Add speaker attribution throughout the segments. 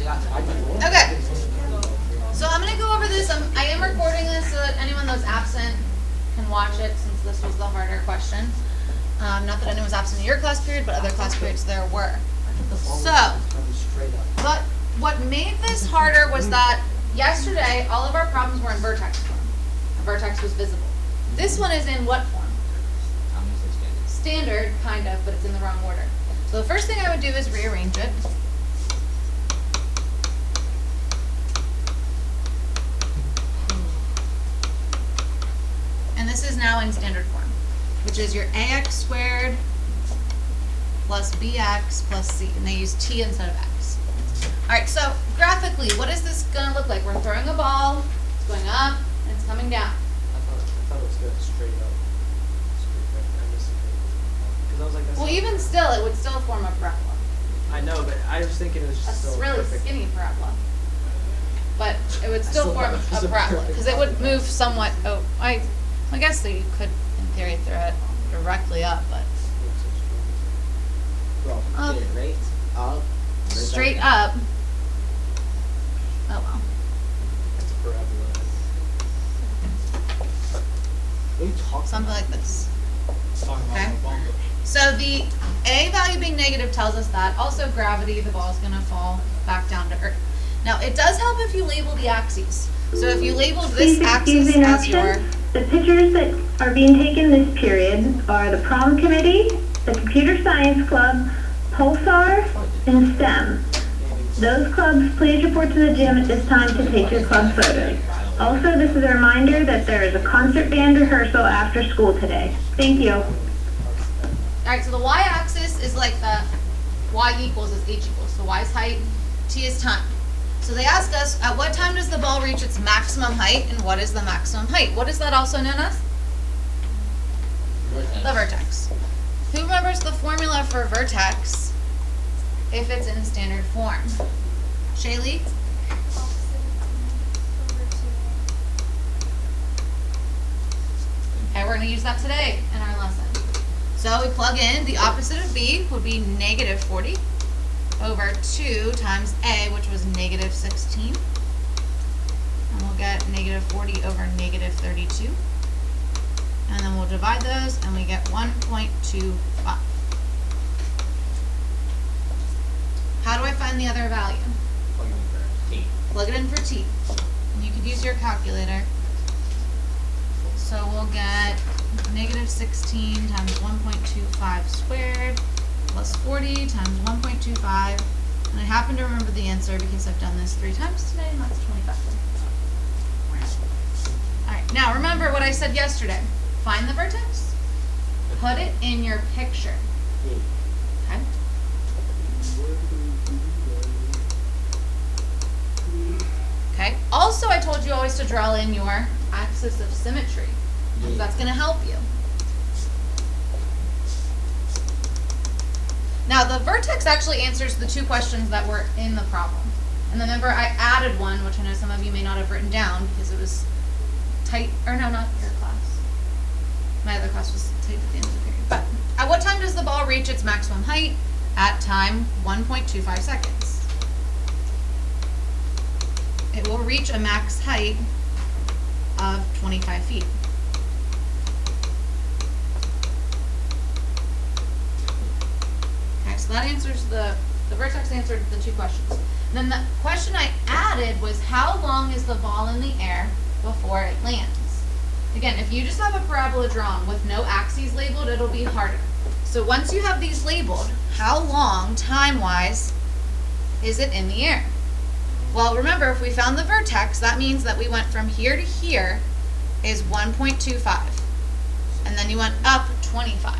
Speaker 1: Okay. So I'm going to go over this. I am recording this so that anyone that's absent can watch it, since this was the harder question. Not that anyone's absent in your class period, but other class periods there were. So, but what made this harder was that yesterday all of our problems were in vertex form. A vertex was visible. This one is in what form? Standard, kind of, but it's in the wrong order. So the first thing I would do is rearrange it. And this is now in standard form, which is your ax squared plus bx plus c. And they use t instead of x. All right, so graphically, what is this going to look like? We're throwing a ball, it's going up, and it's coming down.
Speaker 2: I thought it was going straight up.
Speaker 1: Well, even still, it would still form a parabola.
Speaker 2: I know, but I was thinking it was just
Speaker 1: A
Speaker 2: so
Speaker 1: really
Speaker 2: perfect.
Speaker 1: skinny parabola. But it would still form a parabola, because it would move somewhat. Oh, I guess that you could, in theory, throw it directly up, but up,
Speaker 3: Right? Up.
Speaker 1: straight up. Oh well.
Speaker 2: It's a parabola.
Speaker 3: What are you talking
Speaker 1: Something
Speaker 3: about?
Speaker 1: like this. Okay. So the A value being negative tells us that. Also gravity, the ball is going to fall back down to Earth. Now it does help if you label the axes. So if you labeled this axis as your...
Speaker 4: The pictures that are being taken this period are the prom committee, the computer science club, Pulsar, and STEM. Those clubs, please report to the gym at this time to take your club photos. Also, this is a reminder that there is a concert band rehearsal after school today. Thank you.
Speaker 1: Alright, so the y-axis is like the y equals is h equals. So y is height, t is time. So they ask us, at what time does the ball reach its maximum height, and what is the maximum height? What is that also known as?
Speaker 3: Vertex.
Speaker 1: The vertex. Who remembers the formula for vertex if it's in standard form? Shaylee? Okay, we're going to use that today in our lesson. So we plug in, the opposite of b would be negative 40 over 2 times a, which was negative 16. And we'll get negative 40 over negative 32. And then we'll divide those, and we get 1.25. How do I find the other value?
Speaker 3: Plug in for T.
Speaker 1: Plug it in for t. And you could use your calculator. So we'll get negative 16 times 1.25 squared plus 40 times 1.25. And I happen to remember the answer because I've done this 3 times today, and that's 25. Alright, now remember what I said yesterday. Find the vertex, put it in your picture. Okay? Okay. Also, I told you always to draw in your axis of symmetry. Because that's going to help you. Now, the vertex actually answers the 2 questions that were in the problem. And then remember, I added one, which I know some of you may not have written down because it was tight. Or no, not your class. My other class was tight at the end of the period. But at what time does the ball reach its maximum height? At time 1.25 seconds. It will reach a max height of 25 feet. Okay, so that answers the vertex answered the 2 questions. And then the question I added was, how long is the ball in the air before it lands? Again, if you just have a parabola drawn with no axes labeled, it'll be harder. So once you have these labeled, how long, time-wise, is it in the air? Well, remember, if we found the vertex, that means that we went from here to here is 1.25. And then you went up 25.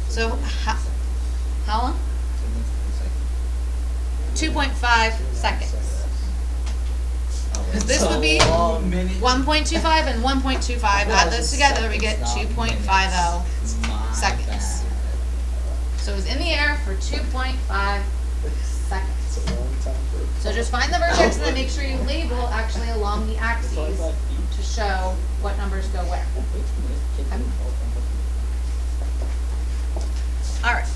Speaker 1: So, how long? 2.5 seconds. Because this would be 1.25 and 1.25. Add those together, we get 2.50 seconds. So it was in the air for 2.5 seconds. So just find the vertex and then make sure you label actually along the axes to show what numbers go where. Okay. All right.